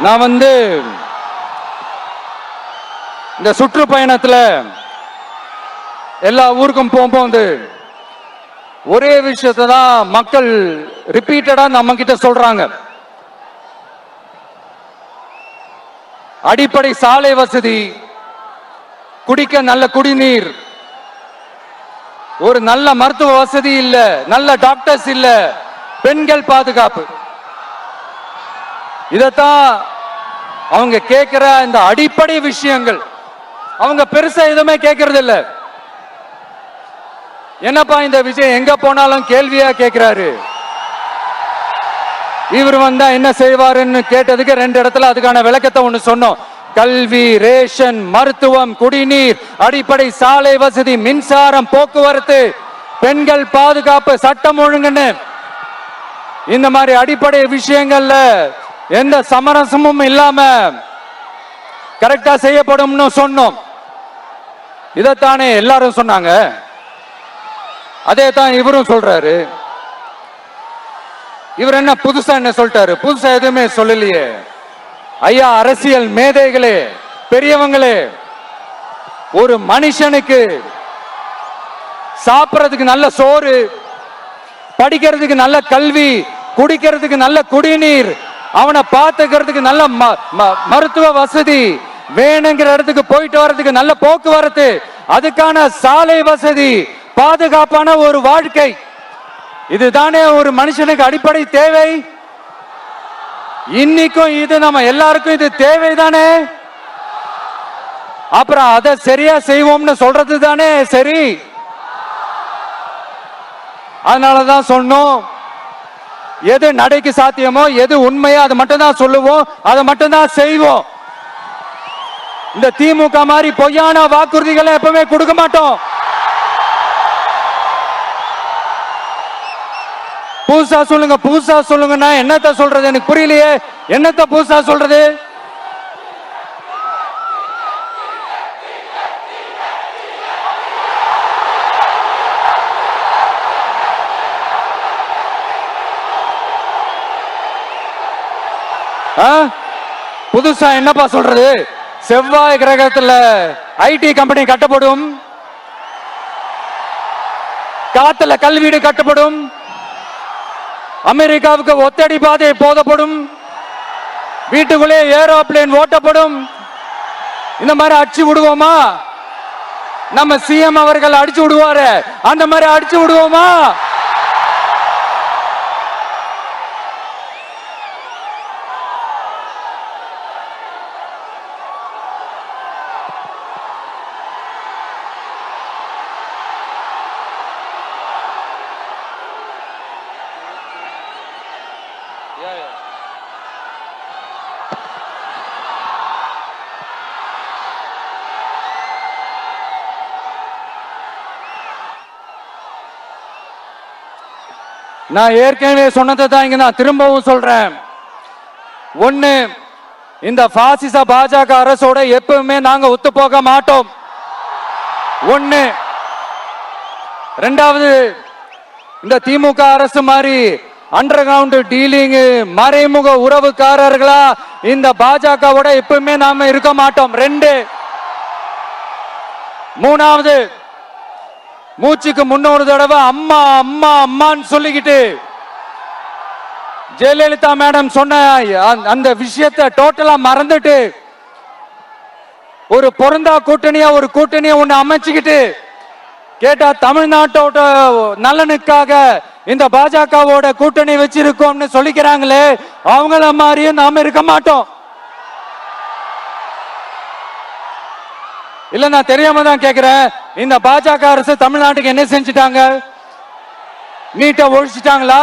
நான் இந்த சுற்றுப்பயணத்துல எல்லா ஊருக்கும் போகும்போது ஒரே விஷயத்தை தான் மக்கள் ரிப்பீட்டடா நம்ம கிட்ட சொல்றாங்க. அடிப்படை சாலை வசதி, குடிக்க நல்ல குடிநீர், ஒரு நல்ல மருத்துவ வசதி இல்ல, நல்ல டாக்டர்ஸ் இல்ல, பெண்கள் பாதுகாப்பு. இதத்தான் அவங்க கேட்கிற இந்த அடிப்படை விஷயங்கள். அவங்க பெருசா எதுவுமே கேட்கறது இல்ல. என்னப்பா இந்த விஷயம் எங்க போனாலும் கேள்வியா கேட்கிறாரு. இவர் வந்தா என்ன செய்வாருன்னு கேட்டதுக்கு 2 இடத்துல அதுக்கான விளக்கத்தை ஒண்ணு சொன்னோம். கல்வி, ரேஷன், மருத்துவம், குடிநீர், அடிப்படை சாலை வசதி, மின்சாரம், போக்குவரத்து, பெண்கள் பாதுகாப்பு, சட்டம் ஒழுங்குன்னு இந்த மாதிரி அடிப்படை விஷயங்கள்ல எந்த சமரசமும் இல்லாம கரெக்டா செய்யப்படும்னு சொன்னோம். இதத்தானே எல்லாரும் சொன்னாங்க. அதே தான் இவரும் சொல்றாரு. இவர் என்ன புதுசா என்ன சொல்லிட்டாரு? புதுசா எதுவுமே சொல்லலையே. ஐயா, அரசியல் மேதைகளே, பெரியவங்களே, ஒரு மனுஷனுக்கு சாப்பிடறதுக்கு நல்ல சோறு, படிக்கிறதுக்கு நல்ல கல்வி, குடிக்கிறதுக்கு நல்ல குடிநீர், அவனை பார்த்துக்கிறதுக்கு நல்ல மருத்துவ வசதி, வேணுங்கிற இடத்துக்கு போயிட்டு வர்றதுக்கு நல்ல போக்குவரத்து, அதுக்கான சாலை வசதி, பாதுகாப்பான ஒரு வாழ்க்கை, இதுதானே ஒரு மனுஷனுக்கு அடிப்படை தேவை. இன்னைக்கும் இது நம்ம எல்லாருக்கும் இது தேவைதானே. அப்புறம் அதை சரியா செய்வோம்னு சொல்றது தானே சரி. அதனாலதான் சொன்னோம், எது நடைக்கு சாத்தியமோ, எது உண்மையோ அதை மட்டும் தான் சொல்லுவோம், அதை மட்டும் தான் செய்வோம். இந்த திமுக மாதிரி பொய்யான வாக்குறுதிகளை எப்பவுமே கொடுக்க மாட்டோம். புதுசா சொல்லுங்க, புதுசா சொல்லுங்கன்னா என்னத்த சொல்றது? எனக்கு புரியலையே. என்னத்த புதுசா சொல்றது? புதுசா என்னப்பா சொல்றது? செவ்வாய் கிரகத்துல ஐடி கம்பெனி கட்டப்படும், காத்துல கல்வீடு கட்டப்படும், அமெரிக்காவுக்கு ஒத்தடி பாதை போதப்படும், வீட்டுக்குள்ளே ஏரோப்ளேன் ஓட்டப்படும். இந்த மாதிரி அடிச்சு விடுவோமா? நம்ம சிஎம் அவர்கள் அடிச்சு விடுவாரு, அந்த மாதிரி அடிச்சு விடுவோமா? நான் ஏற்கனவே சொன்னதை தான் இங்க நான் திரும்பவும் சொல்றேன். ஒண்ணு, இந்த பாசிச பாஜக அரசோட எப்பவுமே நாங்க ஒத்து போக மாட்டோம். ஒண்ணு. ரெண்டாவது, இந்த திமுக அரசு மாதிரி அண்டர் கிரவுண்ட் டீலிங், மறைமுக உறவுக்காரர்களா இந்த பாஜகவோட எப்பவுமே நாம இருக்க மாட்டோம். 2. மூணாவது, மூச்சுக்கு முன்னொரு தடவை அம்மா அம்மா அம்மான்னு சொல்லிக்கிட்டு ஜெயலலிதா மேடம் சொன்ன அந்த விஷயத்தை டோட்டலா மறந்துட்டு ஒரு பொருந்தா கூட்டணியா ஒரு கூட்டணியை ஒண்ணு அமைச்சுக்கிட்டு கேட்டா தமிழ்நாட்டோட நலனுக்காக இந்த பாஜகவோட கூட்டணி வச்சிருக்கோம்னு சொல்லிக்கிறாங்களே, அவங்கள மாதிரியும் நாம இருக்க மாட்டோம். இல்ல, நான் தெரியாம தான் கேக்குறேன். இந்த பாஜக அரசு தமிழ்நாட்டுக்கு என்ன செஞ்சிட்டாங்க? நீட்டை ஒழிச்சிட்டாங்களா?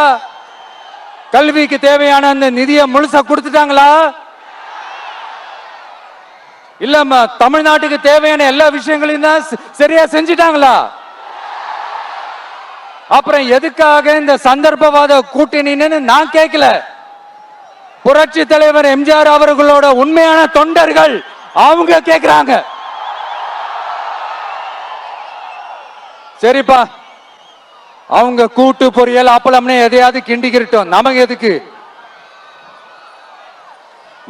கல்விக்கு தேவையான அந்த நிதியை முழுசா கொடுத்துட்டாங்களா? இல்ல தமிழ்நாட்டுக்கு தேவையான எல்லா விஷயங்களையும் தான் சரியா செஞ்சிட்டாங்களா? அப்புறம் எதுக்காக இந்த சந்தர்ப்பவாத கூட்டணின்னு நான் கேட்கல. புரட்சி தலைவர் எம்ஜிஆர் அவர்களோட உண்மையான தொண்டர்கள் அவங்க கேட்கிறாங்க. சரிப்பா, அவங்க கூட்டு பொரியல் அப்பளம்னு எதையாவது கிண்டிக்கிட்டோம், நமக்கு எதுக்கு?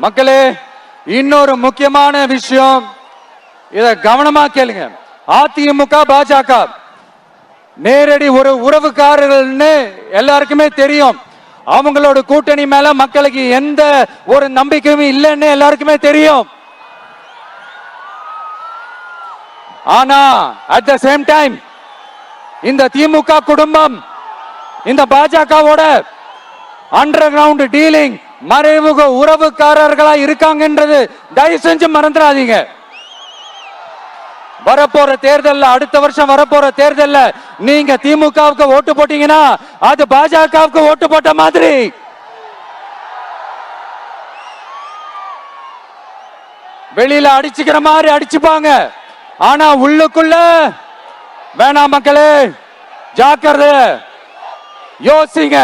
மக்களே, இன்னொரு முக்கியமான விஷயம், இத கவனமா கேளுங்க. அதிமுக பாஜக நேரடி ஒரு உறவுக்காரர்கள்னு எல்லாருக்குமே தெரியும். அவங்களோட கூட்டணி மேல மக்களுக்கு எந்த ஒரு நம்பிக்கையும் இல்லைன்னு எல்லாருக்குமே தெரியும். ஆனா அட் த சேம் டைம் இந்த திமுக குடும்பம் இந்த பாஜகவோட அண்டர் கிரவுண்ட் டீலிங் மறைமுக உறவுக்காரர்களா இருக்காங்கன்றது தயவு செஞ்சு மறந்துடாதீங்க. வரப்போற தேர்தல், அடுத்த வருஷம் வரப்போற தேர்தல் நீங்க திமுகவுக்கு ஓட்டு போட்டீங்கன்னா அது பாஜகவுக்கு ஓட்டு போட்ட மாதிரி. வெளியில அடிச்சுக்கிற மாதிரி அடிச்சுப்பாங்க, ஆனா உள்ளுக்குள்ள வேணாம். மக்களே ஜாக்கிரதை, யோசிங்க.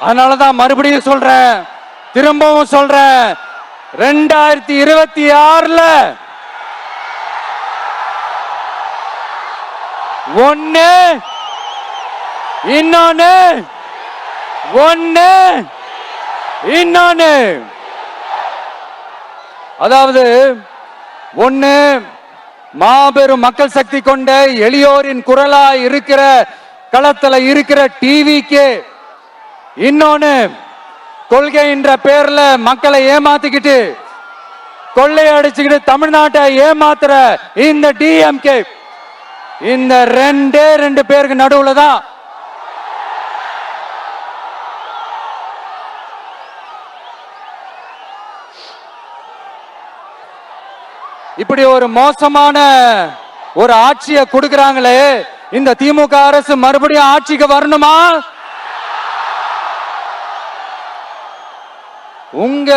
அதனாலதான் மறுபடியும் சொல்றேன், திரும்பவும் சொல்றேன், 2026 ஒன்னு இன்னொன்னு ஒன்னு இன்னொன்னு. அதாவது ஒன்னு மாபெரும் மக்கள் சக்தி கொண்ட எளியோரின் குரலா இருக்கிற களத்துல இருக்கிற டிவிக்கு, இன்னொன்னு கொள்கை என்ற பேர்ல மக்களை ஏமாத்திக்கிட்டு கொள்ளையடிச்சுக்கிட்டு தமிழ்நாட்டை ஏமாத்துற இந்த டிஎம்கே. இந்த ரெண்டு பேருக்கு நடுவுல தான் இப்படி ஒரு மோசமான ஒரு ஆட்சியை கொடுக்கறாங்களே. இந்த திமுக அரசு மறுபடியும் ஆட்சிக்கு வரணுமா? உங்க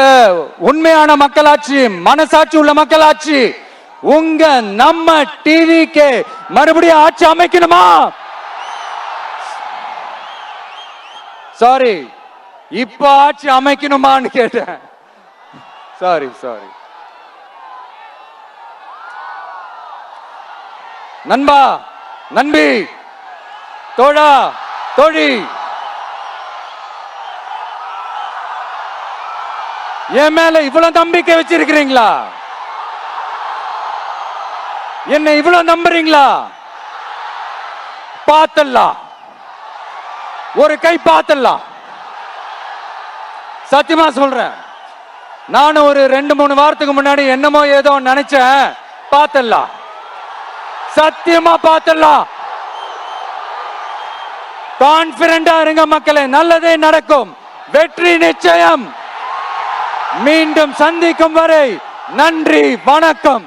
உண்மையான மக்களாட்சி, மனசாட்சி உள்ள மக்களாட்சி, உங்க நம்ம டிவிக்கு மறுபடியும் ஆட்சி அமைக்கணுமா? சாரி, இப்ப ஆட்சி அமைக்கணுமான்னு கேட்டேன். சாரி. நண்பா, நண்பி, தோழா, தோழி, என் மேல இவ்வளவு நம்பிக்கை வச்சிருக்கிறீங்களா? என்ன இவ்வளவு நம்புறீங்களா? பார்த்தலாம், ஒரு கை பார்த்தலாம். சத்தியமா சொல்றேன், நானும் ஒரு 2-3 வாரத்துக்கு முன்னாடி என்னமோ ஏதோ நினைச்சேன். பார்த்தலாம், சத்தியமா பார்த்தலாம். கான்பிடண்டா இருங்க மக்களே, நல்லதே நடக்கும், வெற்றி நிச்சயம். மீண்டும் சந்திக்கும் வரை நன்றி, வணக்கம்.